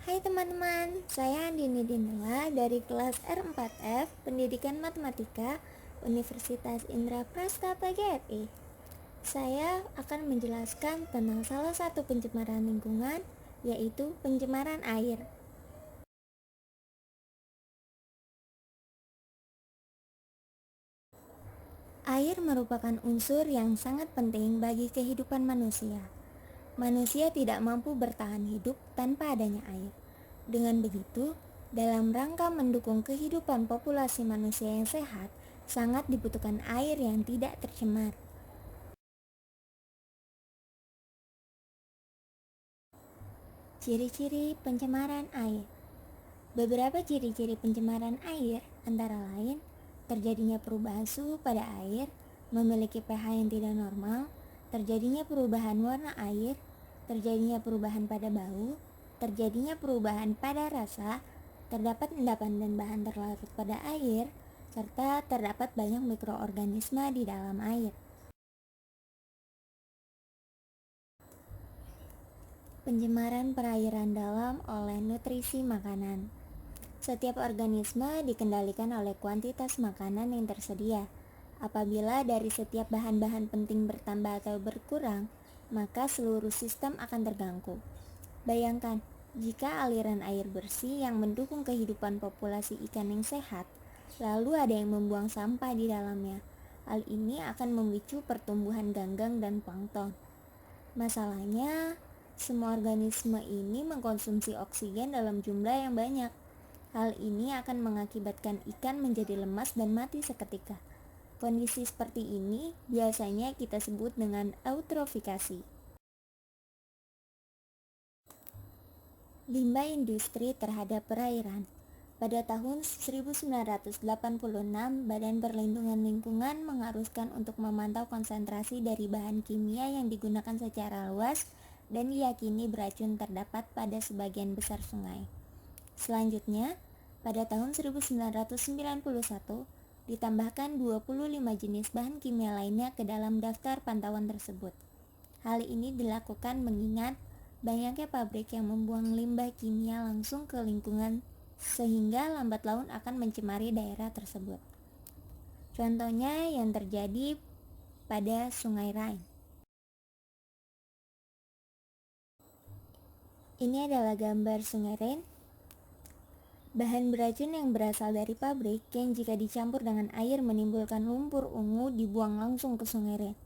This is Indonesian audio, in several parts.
Hai teman-teman, saya Andini Dinela dari kelas R4F Pendidikan Matematika Universitas Indraprasta PGRI. Saya akan menjelaskan tentang salah satu pencemaran lingkungan, yaitu pencemaran air. Air merupakan unsur yang sangat penting bagi kehidupan manusia. Manusia tidak mampu bertahan hidup tanpa adanya air. Dengan begitu, dalam rangka mendukung kehidupan populasi manusia yang sehat, sangat dibutuhkan air yang tidak tercemar. Ciri-ciri pencemaran air. Beberapa ciri-ciri pencemaran air antara lain terjadinya perubahan suhu pada air, memiliki pH yang tidak normal, terjadinya perubahan warna air, terjadinya perubahan pada bau, terjadinya perubahan pada rasa, terdapat endapan dan bahan terlarut pada air, serta terdapat banyak mikroorganisme di dalam air. Pencemaran perairan dalam oleh nutrisi makanan. Setiap organisme dikendalikan oleh kuantitas makanan yang tersedia. Apabila dari setiap bahan-bahan penting bertambah atau berkurang, maka seluruh sistem akan terganggu. Bayangkan, jika aliran air bersih yang mendukung kehidupan populasi ikan yang sehat, lalu ada yang membuang sampah di dalamnya. Hal ini akan memicu pertumbuhan ganggang dan plankton. Masalahnya, semua organisme ini mengkonsumsi oksigen dalam jumlah yang banyak. Hal ini akan mengakibatkan ikan menjadi lemas dan mati seketika. Kondisi seperti ini biasanya kita sebut dengan eutrofikasi. Limbah industri terhadap perairan. Pada tahun 1986, Badan Perlindungan Lingkungan mengharuskan untuk memantau konsentrasi dari bahan kimia yang digunakan secara luas dan diyakini beracun terdapat pada sebagian besar sungai. Selanjutnya, pada tahun 1991, ditambahkan 25 jenis bahan kimia lainnya ke dalam daftar pantauan tersebut. Hal ini dilakukan mengingat banyaknya pabrik yang membuang limbah kimia langsung ke lingkungan sehingga lambat laun akan mencemari daerah tersebut. Contohnya yang terjadi pada Sungai Rhine. Ini adalah gambar Sungai Rhine. Bahan beracun yang berasal dari pabrik yang jika dicampur dengan air menimbulkan lumpur ungu dibuang langsung ke Sungai Rhine.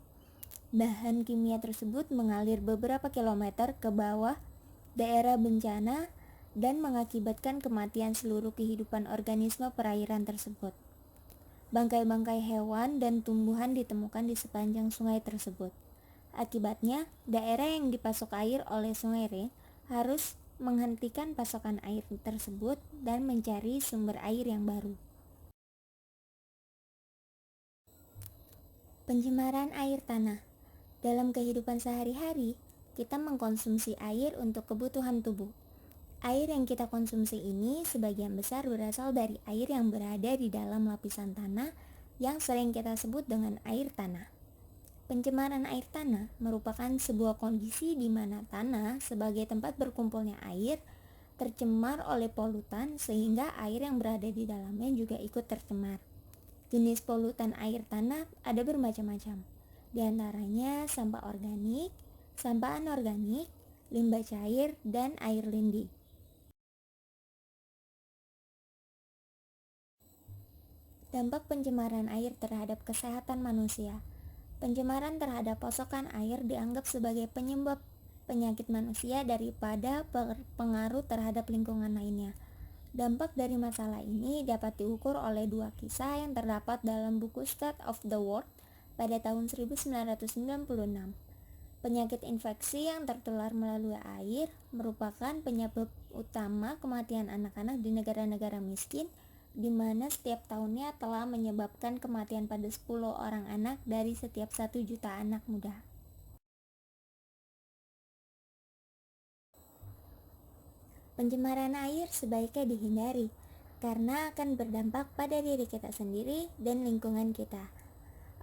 Bahan kimia tersebut mengalir beberapa kilometer ke bawah daerah bencana dan mengakibatkan kematian seluruh kehidupan organisme perairan tersebut. Bangkai-bangkai hewan dan tumbuhan ditemukan di sepanjang sungai tersebut. Akibatnya, daerah yang dipasok air oleh Sungai Rhine harus menghentikan pasokan air tersebut dan mencari sumber air yang baru. Pencemaran air tanah. Dalam kehidupan sehari-hari, kita mengkonsumsi air untuk kebutuhan tubuh. Air yang kita konsumsi ini sebagian besar berasal dari air yang berada di dalam lapisan tanah yang sering kita sebut dengan air tanah. Pencemaran air tanah merupakan sebuah kondisi di mana tanah sebagai tempat berkumpulnya air tercemar oleh polutan sehingga air yang berada di dalamnya juga ikut tercemar. Jenis polutan air tanah ada bermacam-macam, di antaranya sampah organik, sampah anorganik, limbah cair, dan air lindi. Dampak pencemaran air terhadap kesehatan manusia. Pencemaran terhadap pasokan air dianggap sebagai penyebab penyakit manusia daripada pengaruh terhadap lingkungan lainnya. Dampak dari masalah ini dapat diukur oleh dua kisah yang terdapat dalam buku State of the World pada tahun 1996. Penyakit infeksi yang tertular melalui air merupakan penyebab utama kematian anak-anak di negara-negara miskin, di mana setiap tahunnya telah menyebabkan kematian pada 10 orang anak dari setiap 1 juta anak muda. Pencemaran air sebaiknya dihindari, karena akan berdampak pada diri kita sendiri dan lingkungan kita.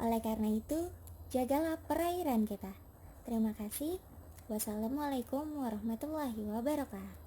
Oleh karena itu, jagalah perairan kita. Terima kasih. Wassalamualaikum warahmatullahi wabarakatuh.